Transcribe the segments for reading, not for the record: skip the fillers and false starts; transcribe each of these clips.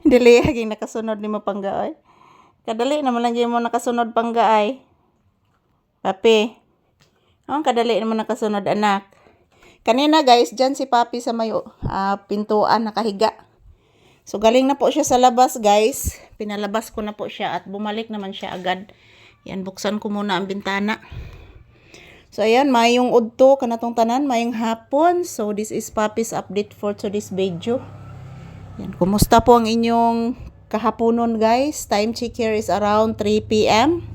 Dili haging nakasunod ni mo panggaoy. Kadali naman lang mo nakasunod panggaay. Papi. Ang kadali naman nakasunod anak. Kanina guys, dyan si Papi sa may pintuan nakahiga. So galing na po siya sa labas guys. Pinalabas ko na po siya at bumalik naman siya agad. Yan, buksan ko muna ang bintana. So ayan, mayong udto kanatong tanan, mayong hapon. So this is Papi's update for today's video. Yan, kumusta po ang inyong kahaponon guys? Time check here is around 3 p.m.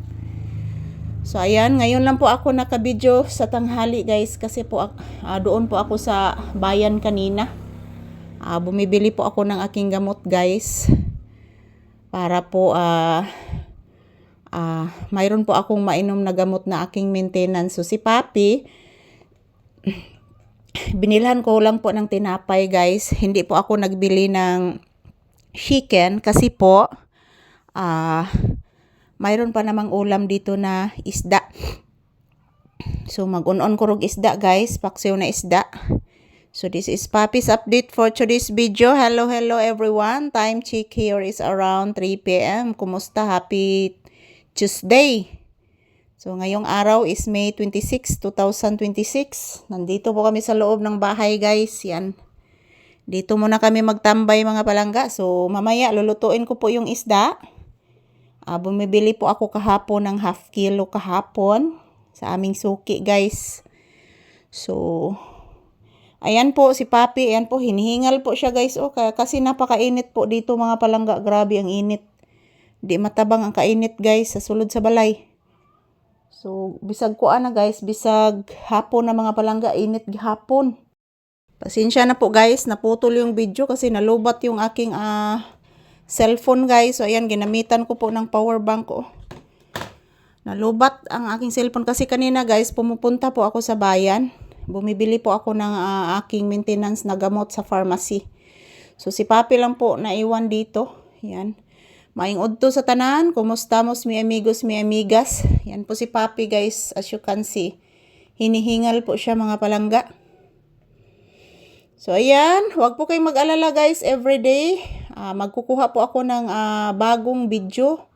So ayan, ngayon lang po ako nakabidyo sa tanghali guys kasi po doon po ako sa bayan kanina. Bumibili po ako ng aking gamot guys. Para po mayroon po akong mainom na gamot na aking maintenance. So si Papi, binilhan ko lang po ng tinapay guys. Hindi po ako nagbili ng chicken kasi po mayroon pa namang ulam dito na isda. So mag-on-on ko rog isda guys, paksiw na isda. So this is Papi's update for today's video. Hello everyone. Time check here is around 3 p.m. Kumusta? Happy Tuesday. So ngayong araw is May 26, 2026. Nandito po kami sa loob ng bahay guys. Yan. Dito muna kami magtambay mga palangga. So mamaya lulutuin ko po yung isda. Bumibili po ako kahapon ng half kilo kahapon sa aming suki guys. So ayan po si Papi, ayan po hinihingal po siya guys. Kasi napakainit po dito mga palangga. Grabe ang init. Di matabang ang kainit guys sa sulod sa balay. So bisag ko na guys, bisag hapon na mga palangga, init gihapon. Pasensya na po guys, naputol yung video kasi nalubat yung aking cellphone guys. So ayan, ginamitan ko po ng power bank ko. Nalubat ang aking cellphone kasi kanina guys, pumupunta po ako sa bayan. Bumibili po ako ng aking maintenance na gamot sa pharmacy. So si Papi lang po naiwan dito. Yan. Maing udto sa tanan. Kumusta mos mi amigos, mi amigas. Yan po si Papi guys, as you can see. Hinihingal po siya mga palangga. So ayan, huwag po kayong mag-alala guys everyday. Magkukuha po ako ng bagong video.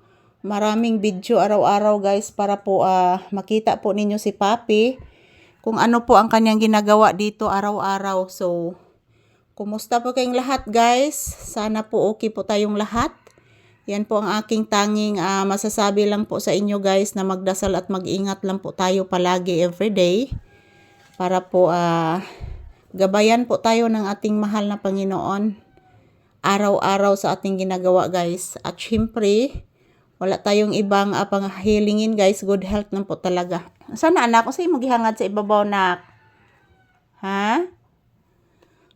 Maraming video araw-araw guys para po makita po ninyo si Papi kung ano po ang kanyang ginagawa dito araw-araw. So, kumusta po kayong lahat guys? Sana po okay po tayong lahat. Yan po ang aking tanging masasabi lang po sa inyo guys na magdasal at mag-ingat lang po tayo palagi everyday para po gabayan po tayo ng ating mahal na Panginoon araw-araw sa ating ginagawa guys. At syempre, wala tayong ibang panghilingin guys. Good health lang po talaga. Sana anak, kasi maghihangad sa ibabaw na. Ha?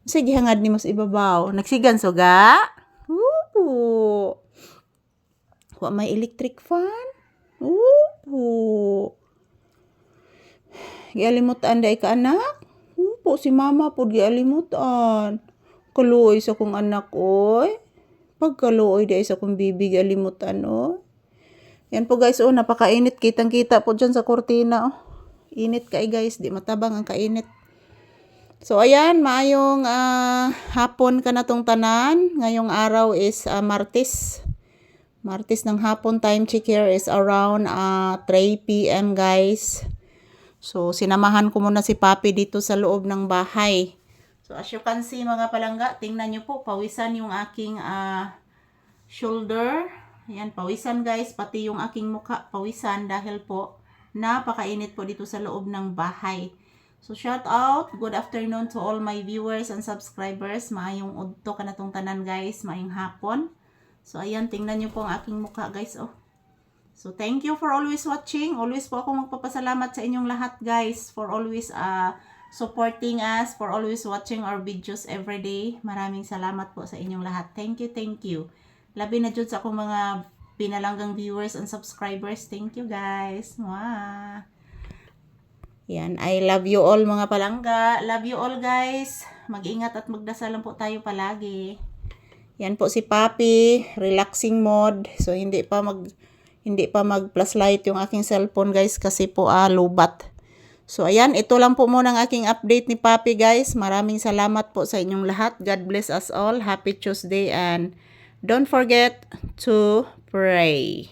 Kasi gihangad ni mo sa ibabaw. Nagsigan suga? Ooh. Wa may electric fan? Ooh. Gialimutan day ka anak? Po si mama po gialimutan. Kaluoy sa kong anak, oy. Pagkaluoy dahil sa kong bibig, alimutan, oy. Yan po guys, napakainit. Kitang-kita po dyan sa kortina, oh. Init kay guys, di matabang ang kainit. So, ayan, maayong hapon ka na tong tanan. Ngayong araw is Martes. Martes ng hapon, time check here is around 3 p.m. guys. So, sinamahan ko muna si Papi dito sa loob ng bahay. So, as you can see mga palangga, tingnan nyo po, pawisan yung aking shoulder. Ayan, pawisan guys, pati yung aking mukha, pawisan dahil po napakainit po dito sa loob ng bahay. So, shout out, good afternoon to all my viewers and subscribers. Maayong udto ka na tong tanan guys, maayong hapon. So, ayan, tingnan nyo po ang aking mukha guys, oh. So, thank you for always watching. Always po ako magpapasalamat sa inyong lahat guys for always supporting us, for always watching our videos every day. Maraming salamat po sa inyong lahat. Thank you. Labi na dyan sa akong mga pinalanggang viewers and subscribers. Thank you guys. Mwah. Yan, I love you all mga palangga. Love you all guys. Mag-ingat at magdasal lang po tayo palagi. Yan po si Papi, relaxing mode. So hindi pa mag flashlight yung aking cellphone guys kasi po lubat. So ayan, ito lang po muna ang aking update ni Papi guys. Maraming salamat po sa inyong lahat. God bless us all. Happy Tuesday and don't forget to pray.